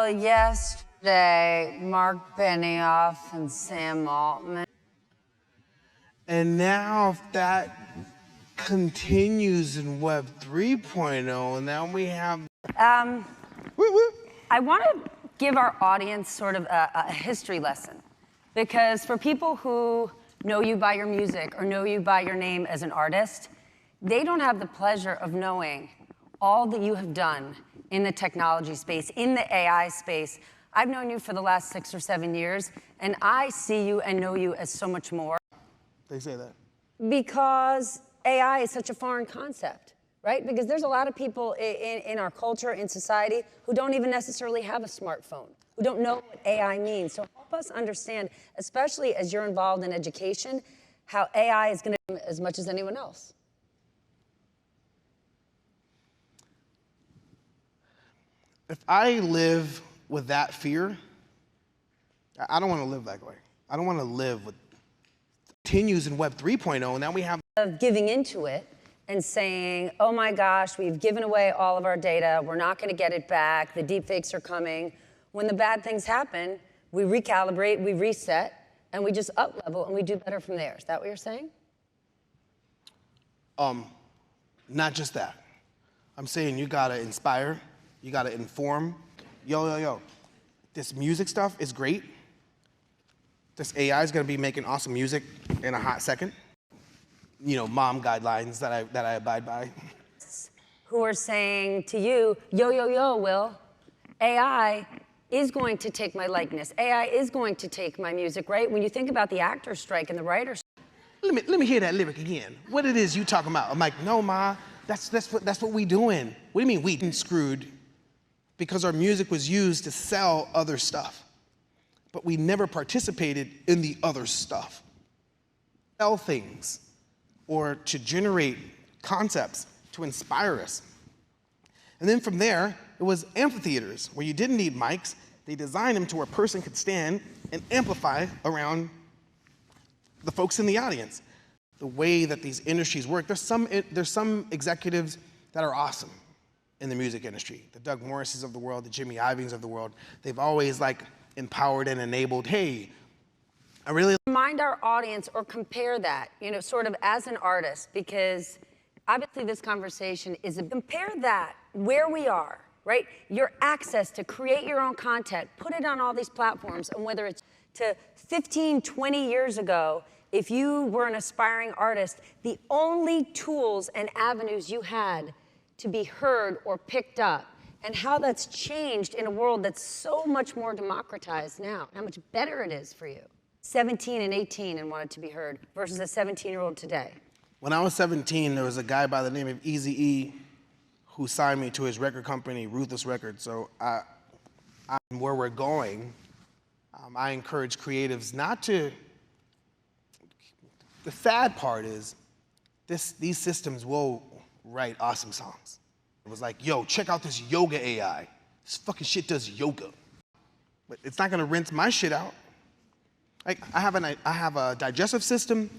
Well, yesterday, Mark Benioff and Sam Altman. And now if that continues in Web 3.0, now we have... I want to give our audience sort of a history lesson. Because for people who know you by your music or know you by your name as an artist, they don't have the pleasure of knowing all that you have done in the technology space, in the AI space. I've known you for the last 6 or 7 years, and I see you and know you as so much more. They say that. Because AI is such a foreign concept, right? Because there's a lot of people in our culture, in society, who don't even necessarily have a smartphone, who don't know what AI means. So help us understand, especially as you're involved in education, how AI is going to do as much as anyone else. If I live with that fear, I don't want to live that way. I don't want to live with continues in Web 3.0, and now we have of giving into it and saying, oh my gosh, we've given away all of our data, we're not going to get it back, the deepfakes are coming. When the bad things happen, we recalibrate, we reset, and we just up-level and we do better from there. Is that what you're saying? Not just that. I'm saying you gotta inspire, you gotta inform. Yo, this music stuff is great. This AI is gonna be making awesome music in a hot second. You know, mom guidelines that I abide by. Who are saying to you, yo, Will, AI is going to take my likeness. AI is going to take my music, right? When you think about the actors' strike and the writers' Let me hear that lyric again. What it is you talking about? I'm like, no, Ma, that's what we doing. What do you mean we screwed? Because our music was used to sell other stuff. But we never participated in the other stuff. Sell things or to generate concepts to inspire us. And then from there, it was amphitheaters where you didn't need mics. They designed them to where a person could stand and amplify around the folks in the audience. The way that these industries work, there's some executives that are awesome in the music industry. The Doug Morrises of the world, the Jimmy Ivings of the world. They've always like empowered and enabled, hey, I really remind our audience or compare that, you know, sort of as an artist, because obviously this conversation is compare that where we are, right? Your access to create your own content, put it on all these platforms, and whether it's to 15, 20 years ago, if you were an aspiring artist, the only tools and avenues you had to be heard or picked up, and how that's changed in a world that's so much more democratized now, how much better it is for you. 17 and 18 and wanted to be heard versus a 17-year-old today. When I was 17, there was a guy by the name of Eazy-E who signed me to his record company, Ruthless Records. So where we're going, I encourage creatives not to, the sad part is these systems will write awesome songs. It was like, yo, check out this yoga AI. This fucking shit does yoga. But it's not gonna rinse my shit out. Like, I have a digestive system.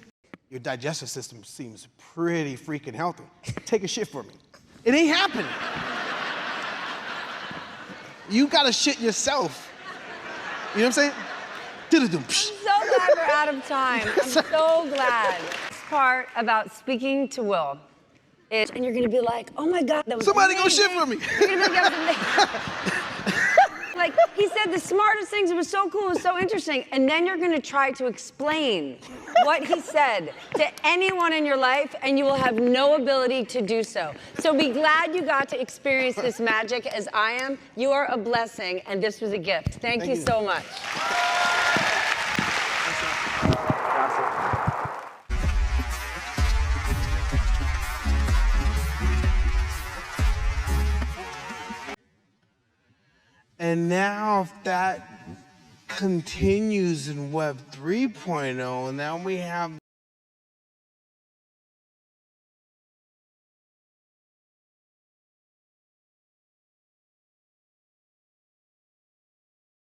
Your digestive system seems pretty freaking healthy. Take a shit for me. It ain't happening. You gotta shit yourself. You know what I'm saying? I'm so glad we're out of time. I'm so glad. This part about speaking to Will is, and you're gonna be like, oh my God, that was Somebody amazing. go shit for me. You're gonna be like, that was amazing. Like, he said the smartest things, it was so cool, it was so interesting, and then you're gonna try to explain what he said to anyone in your life, and you will have no ability to do so. So be glad you got to experience this magic as I am. You are a blessing, and this was a gift. Thank you so much. And now if that continues in Web 3.0, now we have